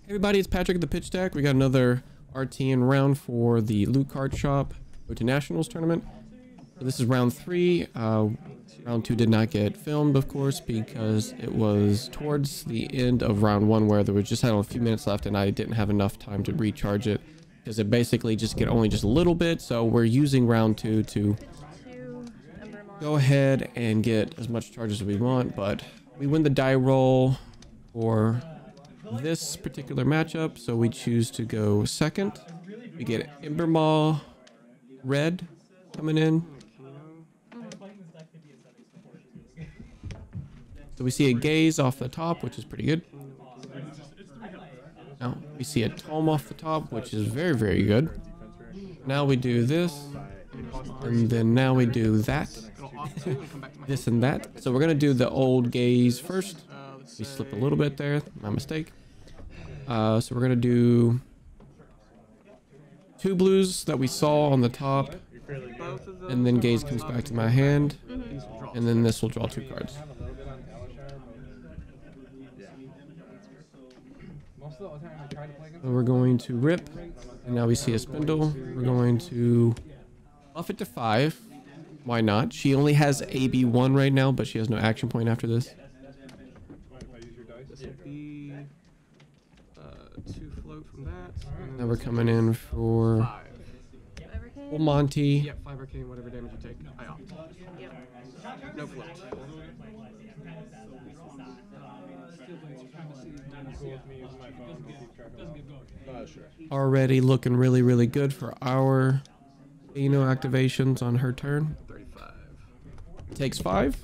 Everybody, it's Patrick at the Pitch Deck. We got another RTN round for the Loot Card Shop Go to Nationals tournament. So this is round 3. Round 2 did not get filmed, of course, because it was towards the end of round 1 where there was just had a few minutes left and I didn't have enough time to recharge it because it basically just get only just a little bit. So we're using round 2 to go ahead and get as much charge as we want, but we win the die roll for this particular matchup, so we choose to go second. We get Ember Maw red coming in. So we see a gaze off the top, which is pretty good. Now we see a tome off the top, which is very, very good. Now we do this, and then now we do that. This and that. So we're gonna do the old gaze first. We slipped a little bit there, my mistake. So we're gonna do 2 blues that we saw on the top, and then gaze comes back to my hand, and then this will draw 2 cards. So we're going to rip, and now we see a spindle. We're going to buff it to 5. Why not? She only has AB1 right now, but she has no action point after this. This will be 2 float from that. Now we're coming in for 5. full Monty. Yep, 5 arcane, whatever damage you take. I opt. Yep. No float. Already looking really, really good for our activations on her turn. 35. Takes 5.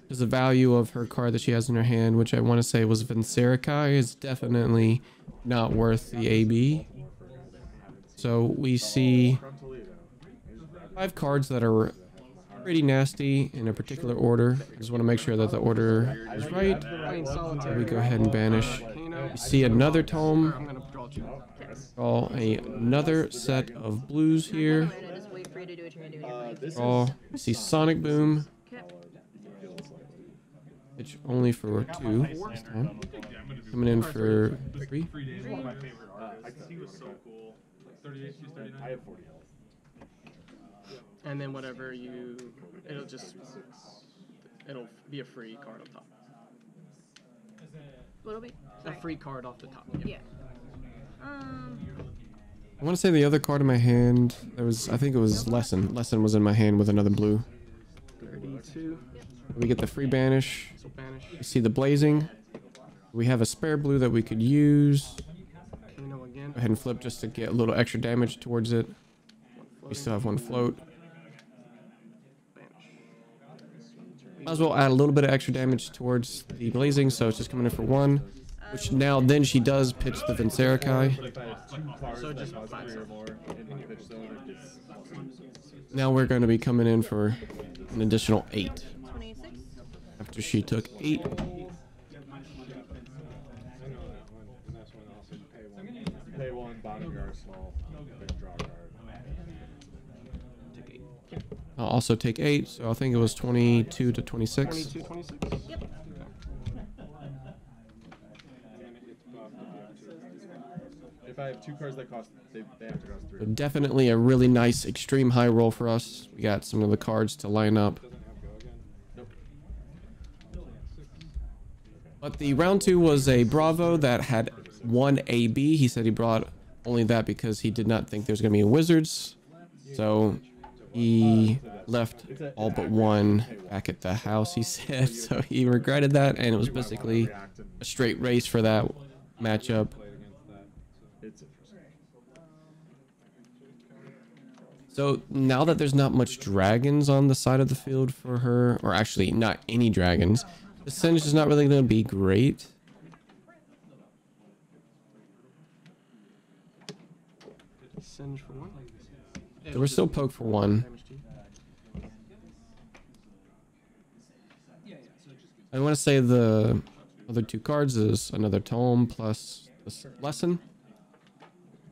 There's the value of her card that she has in her hand, which I want to say was Vincerikai, is definitely not worth the AB. So we see 5 cards that are pretty nasty in a particular order. I just want to make sure that the order is right. So we go ahead and banish. You see another tome. Draw another set of blues here. Draw. You see Sonic Boom. It's only for 2 this time. Coming in for 3. And then whatever it'll be a free card on top. What'll be? A free card off the top. Yeah. I want to say the other card in my hand, I think it was Lesson. Lesson was in my hand with another blue. 32. We get the free banish. So banish. You see the blazing. We have a spare blue that we could use. Kano again. Go ahead and flip just to get a little extra damage towards it. We still have 1 float. Might as well add a little bit of extra damage towards the blazing, so it's just coming in for 1. Which now then she does pitch the Vincerikai. So just 5 more. Now we're going to be coming in for an additional 8. 26. After she took 8. Pay 1, bottom your arsenal, then draw a card. Take 8. I'll also take 8, so I think it was 22 to 26. 22, 26. Yep. If I have 2 cards that cost, they have to cost 3. So definitely a really nice extreme high roll for us. We got some of the cards to line up. But the round 2 was a Bravo that had 1 AB. He said he brought only that because he did not think there's going to be a Wizards. So he left all but 1 back at the house, he said. So he regretted that, and it was basically a straight race for that matchup. So now that there's not much dragons on the side of the field for her, or actually not any dragons, the Singe is not really going to be great. Singe for 1. So we're still poke for 1. I want to say the other 2 cards is another tome plus this lesson.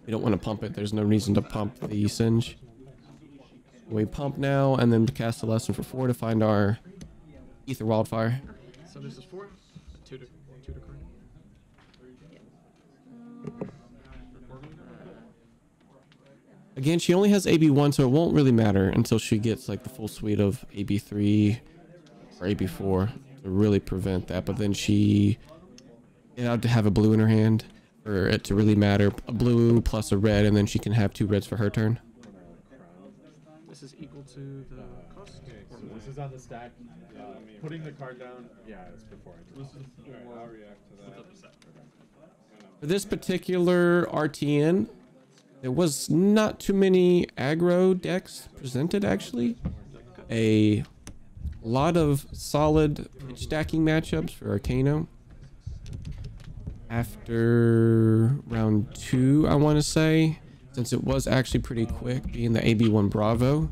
We don't want to pump it. There's no reason to pump the Singe. We pump now and then cast a lesson for 4 to find our Ether Wildfire. So this is 4. Two to card. Again, she only has AB1, so it won't really matter until she gets like the full suite of AB3 or AB4 to really prevent that. But then she had to have a blue in her hand for it to really matter. A blue plus a red, and then she can have 2 reds for her turn. This is equal to the cost. Okay, so this is on the stack. Putting the card down. Yeah, it's before I do. I'll react to that. For this particular RTN, there was not too many aggro decks presented, actually. A lot of solid pitch stacking matchups for Arcano. After round 2, I want to say, since it was actually pretty quick, being the AB1 Bravo,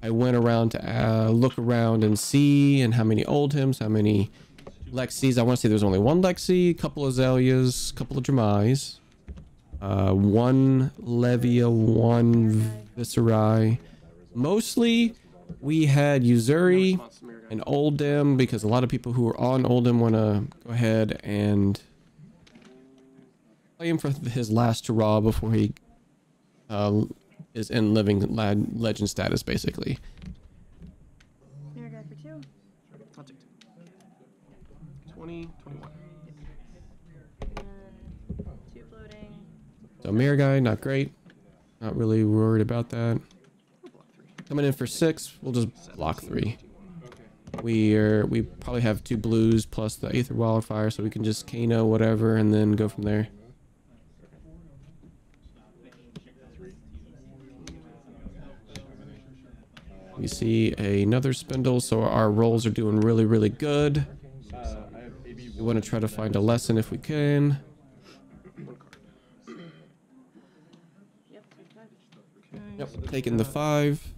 I went around to look around and see, and how many Oldhams, how many Lexis. I want to say there's only 1 Lexi, a couple Azaleas, a couple of Jamais, 1 Levia, 1 Viscerai. Mostly, we had Yuzuri and Oldham, because a lot of people who are on Oldham want to go ahead and play him for his last hurrah before he is in living legend status, basically. Mirror guy for 2. I'll take 2. 20, 21. And 2 floating. So mirror guy, not great. Not really worried about that. Coming in for 6, we'll just block 3. We probably have 2 blues plus the Aether Wildfire, so we can just Kano whatever and then go from there. We see another spindle, so our rolls are doing really, really good. We want to try to find a lesson if we can. Yep, taking the 5.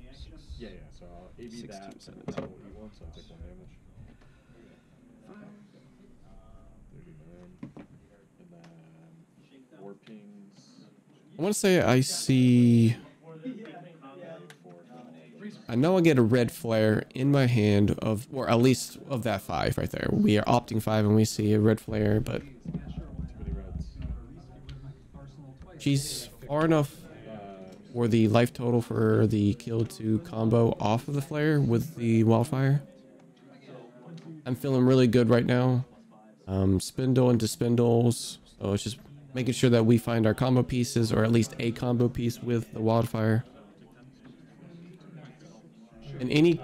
Yeah, so I'll AB 16, that. 17. So I'll take 1 damage. 39. And then 4 pings. I want to say I see... I know I get a red flare in my hand of, or at least of that 5 right there. We are opting 5 and we see a red flare, but she's far enough for the life total for the kill to combo off of the flare with the wildfire. I'm feeling really good right now. Spindle into spindles, so it's just making sure that we find our combo pieces, or at least a combo piece with the wildfire. And any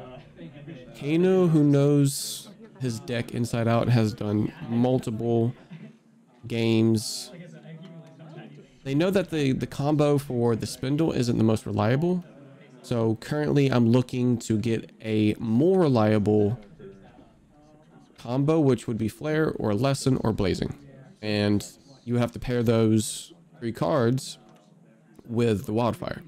Kano who knows his deck inside out and has done multiple games, they know that the combo for the spindle isn't the most reliable. So currently I'm looking to get a more reliable combo, which would be flare or lesson or blazing. And you have to pair those 3 cards with the wildfire.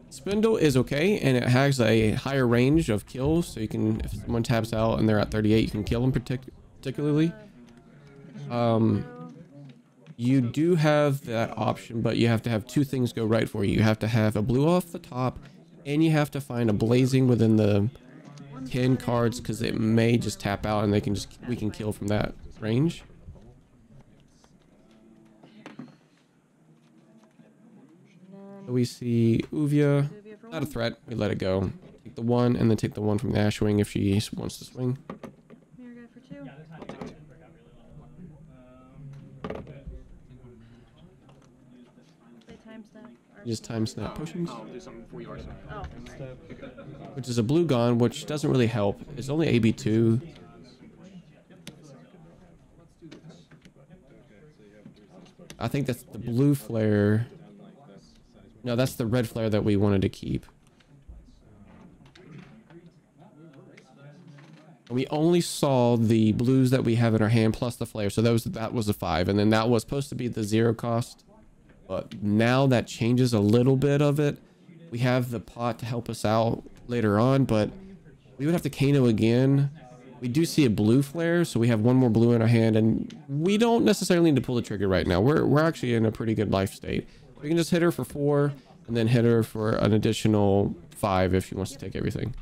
Spindle is okay, and it has a higher range of kills, so you can, if someone taps out and they're at 38, you can kill them particularly. You do have that option, but you have to have 2 things go right for you. You have to have a blue off the top, and you have to find a blazing within the 10 cards, because it may just tap out and we can kill from that range. We see Uvia, not a threat, we let it go. Take the 1 and then take the 1 from the Ashwing if she wants to swing. Mirror guy for 2. Play time snap. Just time snap potions, I'll do something for you, Arsenal. Oh, which is a blue gone, which doesn't really help. It's only AB2. I think that's the blue flare. No, that's the red flare that we wanted to keep. We only saw the blues that we have in our hand plus the flare, so that was a 5, and then that was supposed to be the 0 cost. But now that changes a little bit of it. We have the pot to help us out later on, but we would have to Kano again. We do see a blue flare, so we have 1 more blue in our hand, and we don't necessarily need to pull the trigger right now. We're actually in a pretty good life state. We can just hit her for 4, and then hit her for an additional 5 if she wants to take everything.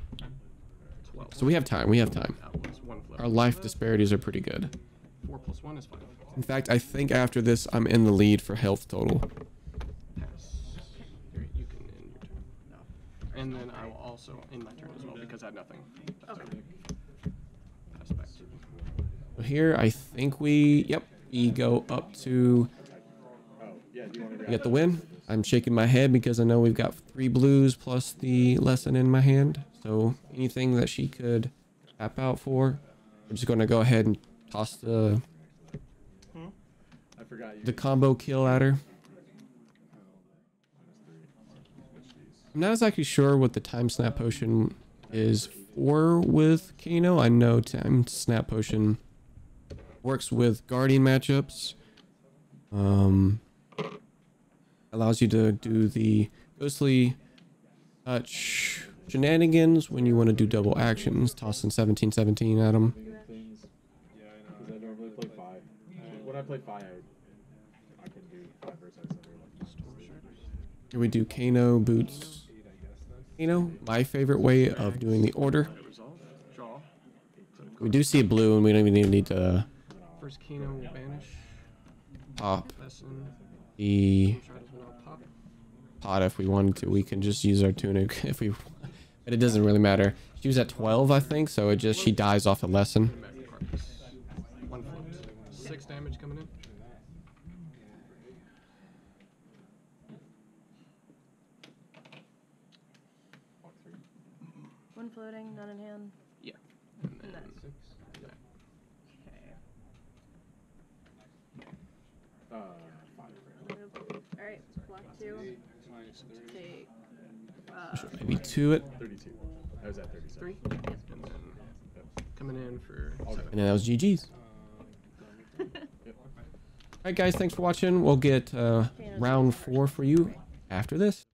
12. So we have time. We have time. That was 1 flow. our life disparities are pretty good. 4 plus 1 is 5. In fact, I think after this, I'm in the lead for health total. Pass. Here, you can end your turn. No. And then I will also end my turn as well because I had nothing. Okay. Pass back to you. So here, I think we go up to get the win. I'm shaking my head because I know we've got 3 blues plus the lesson in my hand. So anything that she could tap out for, we're just going to go ahead and toss the combo kill at her. I'm not exactly sure what the time snap potion is for with Kano. I know time snap potion works with guardian matchups. Allows you to do the ghostly touch shenanigans when you want to do double actions, tossing 17/17 at them. Yeah, I know. Because I normally play 5. When I play 5, I can do 5 versus Here we do Kano, boots. Kano, my favorite way of doing the order. Resolve. Draw. We do see a blue and we don't even need to First Kano will banish. pop Lesson. the Try to pop. pot if we wanted to. We can just use our tunic if we, but it doesn't really matter. She was at 12, I think, so it just, she dies off a lesson. Back to carcass. 1 float. 6 damage coming in. One floating, none in hand. Yeah. And then Nice. that. Okay. 5. Alright, block 2. Take. Maybe 2 it. 32. I was at 37. 3. And then coming in for 7. And then that was GG's. Alright guys, thanks for watching. We'll get round 4 for you after this.